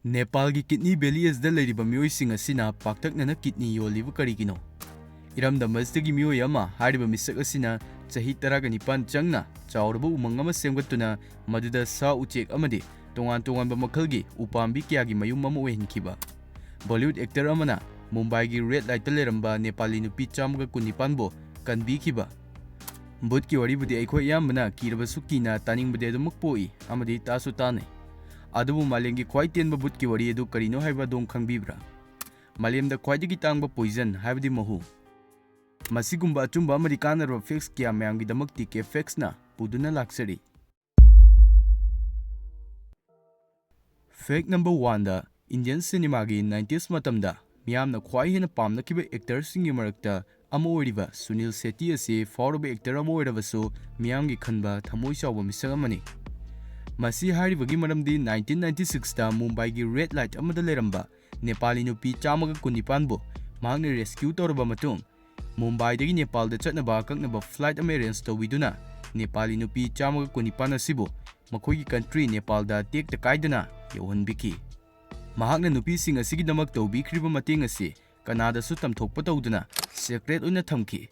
Nepalgi kidney village da leiriba miyoi asina paktaknana kidney yoliba karigino. Iramda masdagi miyoi ama hariba misak asina chahi 19 changna chauraba umang ama semgatuna maduda sa uchek amadi tongan makhalgi upambi kyagi mayum ama oihinkiba. Bollywood actor amana Mumbai Red Light leramba Nepali nupi chamaga kunipanbo kanbikiba. Butki waribudi aikoi yamana kirabasu kina taningbade adumukpoi amadi tasu tane. Adubu malemgi khwai tenba butki wari edu karino haiba dong khangbibra. Malemda khwaidagi tangba poison haibadi mahu. Masigumba achumba amadi kanarba facts kya mayamgi damakti ke facts na puduna laksari. Fact number 1 da Indian cinema gi 90s matamda miyamna khwai hena pamna kiba actor singi marakta ama oiriba Sunil Shetty ase fauraba actor ama oirabasu miyamgi khanba thamoi chawba misang amani. Masi haribagi maramdi 1996 da Mumbai gi Red Light amada leramba Nepali nupi chamaga kunipanbo mahakna rescue toraba matung Mumbai dagi Nepal da chatnaba kaknaba flight ama arrange tawiduna Nepali nupi chamaga kunipan asibo makhoigi country Nepal da tekta kaidana yauhanbiki. Mahakna nupi sing asigi damak tawbikriba mateng ase Canada su tamthokpa tawduna secret oina thamki.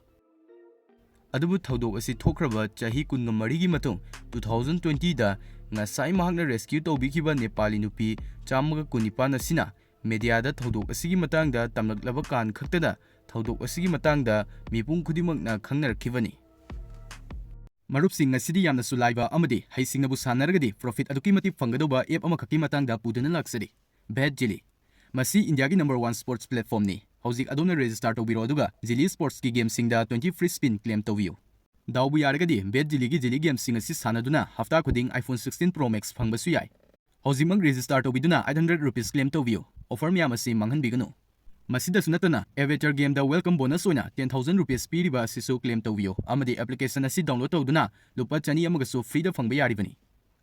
Adubu thaudok asi thokraba chahi 13 gi matung 2020 da ngasai mahakna rescue tawbikiba Nepali nupi chamaga kunipan asina media da thaudok asigi matangda tamlaklaba kan khaktada thaudok asigi matangda mipung khudimakna khangnarakibani. Marupsing asidi yamna sulaiba amadi haisingnabu sanaragadi profit aduki mati fangadoba app ama khaki matangda puduna laksari. Bad Jilly Masi India gi number 1 sports platform ni. Hauzik adona register tawbiro aduga Jilly sports ki game singda 20 free spin claim tawbiyo. Daubu yaragadi Bad Jilly gi Jilly game sing asi sanaduna hafta khuding iPhone 16 Pro Max phangbasu yai. Hauzimang register tawbiduna 800 rupees claim tawbiyo. Offer miyam asi manghanbiganu. Masida sunatana avatar game da welcome bonus oina 10,000 rupees piriba asisu claim tawbiyo. Amadi application asi download tawduna lupa chani amagasu free da phangba yaribani.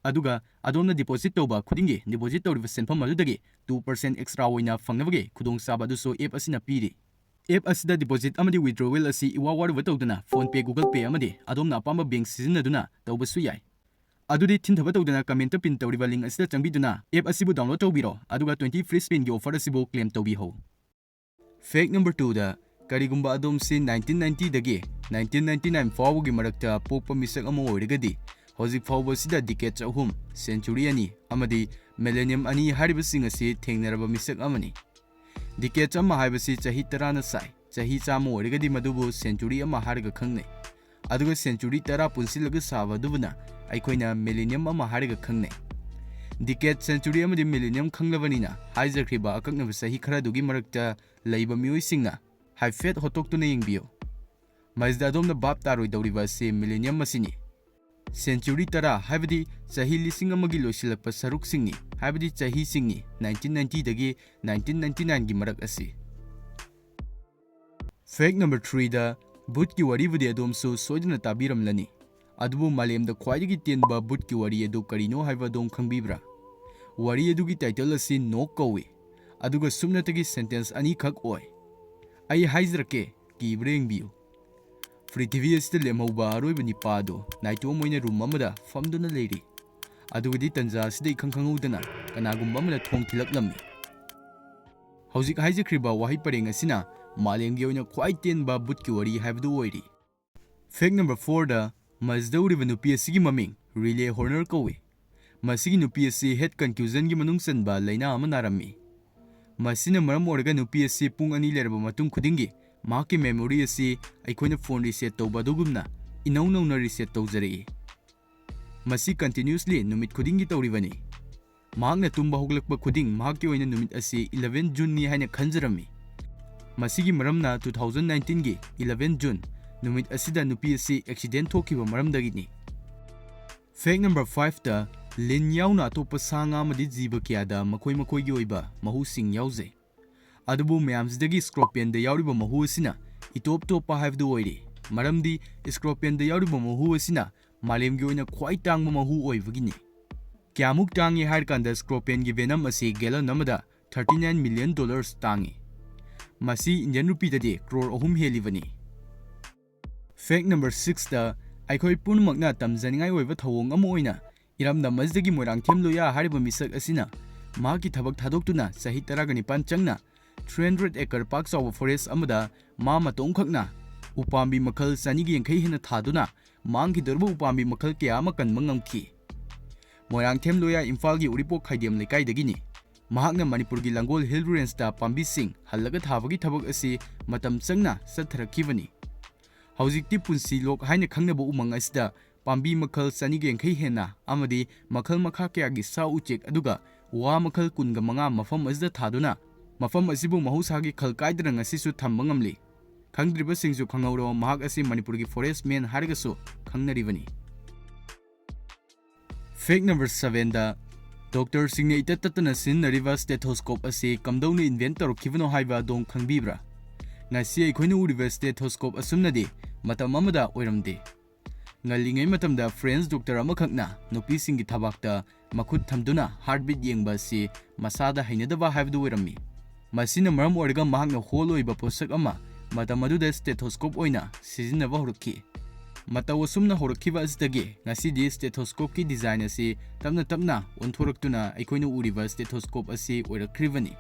Aduga adomna deposit tawba khudingi deposit tawriba senfam adudagi 2% extra oina phangnabagi khudong saba adusu app asina piri. App asida deposit amadi withdrawal asi iwawarwa tawduna phone pay google pay amadi adomna apamba bank sizinaduna tawbasu yai. Adudi thindhaba tawduna comment pin tawriba link asida changbiduna app asibu download tawbiro aduga 20 free spin gi offer asibu claim tawbiho. Fact number 2 da karigumba adom si 1990 dagi 1999 fawgi marakta pokpa misak ama oirigadi Hozik fawba sida decade ahum century ani amadi millennium ani haribasing asi thengnaraba misak amani. Decade ama haibasi chahi 10 na sai chahi chama oirigadi madubu century ama hariga khangnai. Aduga century 10 punsilaga saba dubuna aikoina millennium ama hariga khangnai. Decade century amadi millennium khanglabanina haijakriba akaknaba sahi kharadugi marakta leiba miyoi haifet hotoktuna yengbiyo. Maisda adomna bab taroi dawriba se millennium masini. Century 10 haibadi chahi lising amagi loisilakpa saruk singni haibadi chahi singni 1990 dagi 1999 gi marak asi. Fact number 3 da butki wari budi adomsu soidana tabiramlani. Adubu malemda khwaidagi tenba butki wari adu karino haiba dom khangbibra. Wari adugi title asi nok kawi. Aduga sumnatagi sentence ani khak oi. Ai haizrake kibreng biu. Prithvi asida lemhauba aroiba nipado naitom oina room amada famduna leiri. Adugadi tanja asida ikhangkhangudana kanagumba amana thong thilaklami. Hauzik haijakriba wahi pareng asina malemgi oina khwai tenba butki wari haibadu oiri. Fact number 4 da Mazdauriba nupi asigi maming relay horner kawi. Masigi nupi asi head confusion gi manung sanba laina ama narami. Masina maram oraga nupi asi pung ani leraba matung khudingi mahaki memory asi aikoina phone reset tawba dugumna inauna reset tawjari. Masi continuously numit khudingi tawribani. Mahakna tumba hoglakpa khuding mahaki oina numit asi 11 June ni haina khanjarami. Masigi maramna 2019 gi 11 June numit asida nupi asi accident thokiba maramdagini. Fact number 5 da lin yauna atopa sanga amadi jiba kyada makoi gi oiba mahusing yauzai. Adubu mayamsidagi scorpion da yauriba mahu asina itop topa haibdu oiri. Maramdi scorpion da yauriba mahu asina malemgi oina khwai tangba mahu oibagini. Kyamuk tangi hairkanda scorpion gi venom asi gallon amada $39 million tangi. Masi Indian rupee dadi crore ahum helibani. Fact number 6 da aikoi punmakna tamjaningai oiba thawong ama oina iramda mazdagi moirangthem loya hariba misak asina ꯃꯍꯥꯛꯀꯤ ꯊꯕꯛ ꯊꯥꯗꯣꯛꯇꯨꯅ ꯆꯍꯤ 19 ꯆꯪꯅ 300 acre ꯄꯥꯛ ꯆꯥꯎꯕ forest ꯑꯃꯗ ꯃꯥ ꯃꯇꯣꯝꯈꯛꯅ ꯎꯄꯥꯝꯕꯤ ꯃꯈꯜ 280 ꯍꯦꯟꯅ ꯊꯥꯗꯨꯅ ꯃꯥꯡꯈꯤꯗꯧꯔꯕ ꯎꯄꯥꯝꯕꯤ ꯃꯈꯜ ꯀꯌꯥ ꯑꯃ ꯀꯟꯕ ꯉꯝꯈꯤ꯫ ꯃꯣꯏꯔꯥꯡꯊꯦꯝ ꯂꯣꯌꯥ ꯏꯝꯐꯥꯜꯒꯤ ꯎꯔꯤꯄꯣꯛ ꯈꯥꯏꯗꯦꯝ ꯂꯩꯀꯥꯏꯗꯒꯤꯅꯤ꯫ ꯃꯍꯥꯛꯅ ꯃꯅꯤꯄꯨꯔꯒꯤ ꯂꯥꯡꯒꯣꯜ ꯍꯤꯜ ꯔꯦꯟꯖꯇ ꯄꯥꯝꯕꯤꯁꯤꯡ ꯍꯜꯂꯒ ꯊꯥꯕꯒꯤ ꯊꯕꯛ ꯑꯁꯤ ꯃꯇꯝ ꯆꯪꯅ ꯆꯠꯊꯔꯛꯈꯤꯕꯅꯤ꯫ ꯍꯧꯖꯤꯛꯇꯤ ꯄꯨꯟꯁꯤꯂꯣꯛ ꯍꯥꯏꯅ ꯈꯪꯅꯕ ꯎꯃꯪ ꯑꯁꯤꯗ ꯄꯥꯝꯕꯤ ꯃꯈꯜ 280 ꯍꯦꯟꯅ ꯑꯃꯗꯤ ꯃꯈꯜ ꯃꯈꯥ ꯀꯌꯥꯒꯤ ꯁꯥ ꯎꯆꯦꯛ ꯑꯗꯨꯒ ꯋꯥ ꯃꯈꯜ 15 ꯃꯐꯝ ꯑꯁꯤꯗ ꯊꯥꯗꯨꯅ ꯃꯐꯝ ꯑꯁꯤꯕꯨ ꯃꯍꯧꯁꯥꯒꯤ ꯈꯜ ꯀꯥꯏꯗꯅ ꯉꯁꯤꯁꯨ ꯊꯝꯕ ꯉꯝꯂꯤ꯫ ꯈꯪꯗ꯭ꯔꯤꯕꯁꯤꯡꯁꯨ ꯈꯪꯍꯧꯔꯣ, ꯃꯍꯥꯛ ꯑꯁꯤ ꯃꯅꯤꯄꯨꯔꯒꯤ ꯐꯣꯔꯦꯁ ꯃꯦꯟ ꯍꯥꯏꯔꯒꯁꯨ ꯈꯪꯅꯔꯤꯕꯅꯤ꯫ ꯐꯦꯛ ꯅꯝꯕꯔ 7ꯗ ꯗꯣꯛꯇꯔꯁꯤꯡꯅ ꯏꯇꯠ ꯇꯠꯇꯅ ꯁꯤꯖꯤꯟꯅꯔꯤꯕ ꯁ꯭ꯇꯦꯊꯣꯁꯀꯣꯞ ꯑꯁꯤ ꯀꯝꯗꯧꯅ ꯏꯟꯚꯦꯟꯠ ꯇꯧꯔꯛꯈꯤꯕꯅꯣ ꯍꯥꯏꯕ ꯑꯗꯣꯝ ꯈꯪꯕꯤꯕ꯭ꯔꯥ? ꯉꯁꯤ ꯑꯩꯈꯣꯏꯅ ꯎꯔꯤꯕ ꯁ꯭ꯇꯦꯊꯣꯁꯀꯣꯞ ꯑꯁꯨꯝꯅꯗꯤ ꯃꯇꯝ ꯑꯃꯗ ꯑꯣꯏꯔꯝꯗꯦ꯫ ꯉꯜꯂꯤꯉꯩ ꯃꯇꯝꯗ ꯐ꯭ꯔꯦꯟꯆ ꯗꯣꯛꯇꯔ ꯑꯃꯈꯛꯅ ꯅꯨꯄꯤꯁꯤꯡꯒꯤ ꯊꯕꯥꯛꯇ ꯃꯈꯨꯠ ꯊꯝꯗꯨꯅ ꯍꯥꯔꯠꯕꯤꯠ ꯌꯦꯡꯕ ꯑꯁꯤ ꯃꯁꯥꯗ ꯍꯩꯅꯗꯕ ꯍꯥꯏꯕꯗꯨ ꯑꯣꯏꯔꯝꯃꯤ꯫ ꯃꯁꯤꯅ ꯃꯔꯝ ꯑꯣꯏꯔꯒ ꯃꯍꯥꯛꯅ ꯍꯣꯜ ꯑꯣꯏꯕ ꯄꯣꯠꯁꯛ ꯑꯃ ꯃꯇꯝ ꯑꯗꯨꯗ ꯁ꯭ꯇꯦꯊꯣꯁꯀꯣꯞ ꯑꯣꯏꯅ ꯁꯤꯖꯤꯟꯅꯕ ꯍꯧꯔꯛꯈꯤ꯫ ꯃꯇꯧ ꯑꯁꯨꯝꯅ ꯍꯧꯔꯛꯈꯤꯕ ꯑꯁꯤꯗꯒꯤ ꯉꯁꯤꯗꯤ ꯁ꯭ꯇꯦꯊꯣꯁꯀꯣꯞꯀꯤ ꯗꯤꯖꯥꯏꯟ ꯑꯁꯤ ꯇꯞꯅ ꯇꯞꯅ ꯑꯣꯟꯊꯣꯔꯛꯇꯨꯅ ꯑꯩꯈꯣꯏꯅ ꯎꯔꯤꯕ ꯁ꯭ꯇꯦꯊꯣꯁꯀꯣꯞ ꯑꯁꯤ ꯑꯣꯏꯔꯛꯈ꯭ꯔꯤꯕꯅꯤ꯫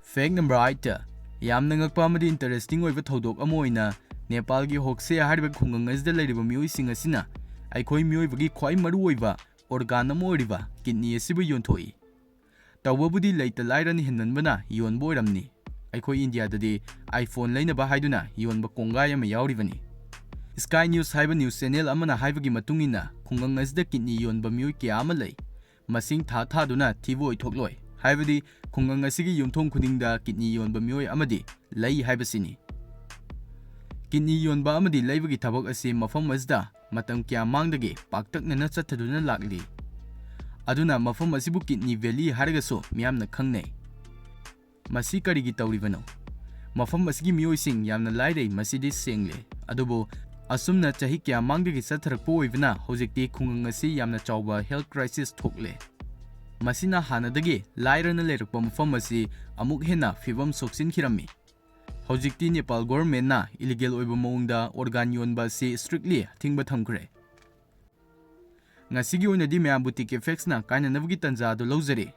ꯐꯦꯛ ꯅꯝꯕꯔ 8ꯇ ꯌꯥꯝꯅ ꯉꯛꯄ ꯑꯃꯗꯤ ꯏꯟꯇꯔꯦꯁꯇꯤꯡ ꯑꯣꯏꯕ ꯊꯧꯗꯣꯛ ꯑꯃ ꯑꯣꯏꯅ ꯅꯦꯄꯥꯜꯒꯤ ꯍꯣꯛꯁꯦ ꯍꯥꯏꯔꯤꯕ ꯈꯨꯡꯒꯪ ꯑꯁꯤꯗ ꯂꯩꯔꯤꯕ ꯃꯤꯑꯣꯏꯁꯤꯡ ꯑꯁꯤꯅ ꯑꯩꯈꯣꯏ ꯃꯤꯑꯣꯏꯕꯒꯤ ꯈ꯭ꯋꯥꯏ ꯃꯔꯨꯑꯣꯏꯕ ꯑꯣꯔꯒꯥꯟ ꯑꯃ ꯑꯣꯏꯔꯤꯕ ꯀꯤꯗꯅꯤ ꯑꯁꯤꯕꯨ ꯌꯣꯟꯊꯣꯛꯏ꯫ ꯇꯧꯕꯕꯨꯗꯤ ꯂꯩꯇ ꯂꯥꯏꯔꯅ ꯍꯦꯟꯃꯟꯕꯅ ꯌꯣꯟꯕ ꯑꯣꯏꯔꯝꯅꯤ꯫ ꯑꯩꯈꯣꯏ ꯏꯟꯗꯤꯌꯥꯗꯗꯤ ꯑꯥꯏꯐꯣꯟ ꯂꯩꯅꯕ ꯍꯥꯏꯗꯨꯅ ꯌꯣꯟꯕ ꯀꯣꯡꯒꯥꯏ ꯑꯃ ꯌꯥꯎꯔꯤꯕꯅꯤ꯫ ꯁ꯭ꯀꯥꯏ ꯅ꯭ꯌꯨꯁ ꯍꯥꯏꯕ ꯅ꯭ꯌꯨꯁ ꯆꯦꯅꯦꯜ ꯑꯃꯅ ꯍꯥꯏꯕꯒꯤ ꯃꯇꯨꯡ ꯏꯟꯅ ꯈꯨꯡꯒꯪ ꯑꯁꯤꯗ ꯀꯤꯗꯅꯤ ꯌꯣꯟꯕ ꯃꯤꯑꯣꯏ ꯀꯌꯥ ꯑꯃ ꯂꯩ꯫ ꯃꯁꯤꯡ ꯊꯥꯗꯨꯅ ꯊꯤꯕ ꯑꯣꯏꯊꯣꯛꯂꯣꯏ, ꯍꯥꯏꯕꯗꯤ ꯈꯨꯡꯒꯪ ꯑꯁꯤꯒꯤ ꯌꯨꯝꯊꯣꯡ ꯈꯨꯗꯤꯡꯗ ꯀꯤꯗꯅꯤ ꯌꯣꯟꯕ ꯃꯤꯑꯣꯏ ꯑꯃꯗꯤ ꯂꯩ ꯍꯥꯏꯕꯁꯤꯅꯤ꯫ ꯀꯤꯗꯅꯤ ꯌꯣꯟꯕ ꯑꯃꯗꯤ ꯂꯩꯕꯒꯤ ꯊꯕꯛ ꯑꯁꯤ ꯃꯐꯝ ꯑꯁꯤꯗ ꯃꯇꯝ ꯀꯌꯥ ꯃꯥꯡꯗꯒꯤ ꯄꯥꯛꯇꯛꯅꯅ ꯆꯠꯊꯗꯨꯅ ꯂꯥꯛꯂꯤ꯫ ꯑꯗꯨꯅ ꯃꯐꯝ ꯑꯁꯤꯕꯨ ꯀꯤꯗꯅꯤ ꯚꯦꯂꯤ ꯍꯥꯏꯔꯒꯁꯨ ꯃꯤꯌꯥꯝꯅ ꯈꯪꯅꯩ꯫ ꯃꯁꯤ ꯀꯔꯤꯒꯤ ꯇꯧꯔꯤꯕꯅꯣ? ꯃꯐꯝ ꯑꯁꯤꯒꯤ ꯃꯤꯑꯣꯏꯁꯤꯡ ꯌꯥꯝꯅ ꯂꯥꯏꯔꯩ, ꯃꯁꯤꯗꯤ ꯁꯦꯡꯂꯦ꯫ ꯑꯗꯨꯕꯨ ꯑꯁꯨꯝꯅ ꯆꯍꯤ ꯀꯌꯥ ꯃꯥꯡꯗꯒꯤ ꯆꯠꯊꯔꯛꯄ ꯑꯣꯏꯕꯅ ꯍꯧꯖꯤꯛꯇꯤ ꯈꯨꯡꯒꯪ ꯑꯁꯤ ꯌꯥꯝꯅ ꯆꯥꯎꯕ ꯍꯦꯜꯊ ꯀ꯭ꯔꯥꯏꯁꯤꯁ ꯊꯣꯛꯂꯦ꯫ ꯃꯁꯤꯅ ꯍꯥꯟꯅꯗꯒꯤ ꯂꯥꯏꯔꯅ ꯂꯩꯔꯛꯄ ꯃꯐꯝ ꯑꯁꯤ ꯑꯃꯨꯛ ꯍꯦꯟꯅ ꯐꯤꯕꯝ ꯁꯣꯛꯆꯤꯟꯈꯤꯔꯝꯃꯤ꯫ ꯍꯧꯖꯤꯛꯇꯤ ꯅꯦꯄꯥꯜ ꯒꯣꯚꯔꯟꯃꯦꯟꯠꯅ ꯏꯂꯤꯒꯦꯜ ꯑꯣꯏꯕ ꯃꯑꯣꯡꯗ ꯑꯣꯔꯒꯥꯟ ꯌꯣꯟꯕ ꯑꯁꯤ ꯁ꯭ꯇ꯭ꯔꯤꯛꯂꯤ ꯑꯊꯤꯡꯕ ꯊꯝꯈ꯭ꯔꯦ꯫ ꯉꯁꯤꯒꯤ ꯑꯣꯏꯅꯗꯤ ꯃꯌꯥꯝꯕꯨ ꯇꯤꯀꯦꯠ ꯐꯦꯛꯁꯅ ꯀꯥꯏꯅꯅꯕꯒꯤ ꯇꯥꯟꯖꯥ ꯑꯗꯨ ꯂꯧꯖꯔꯤ꯫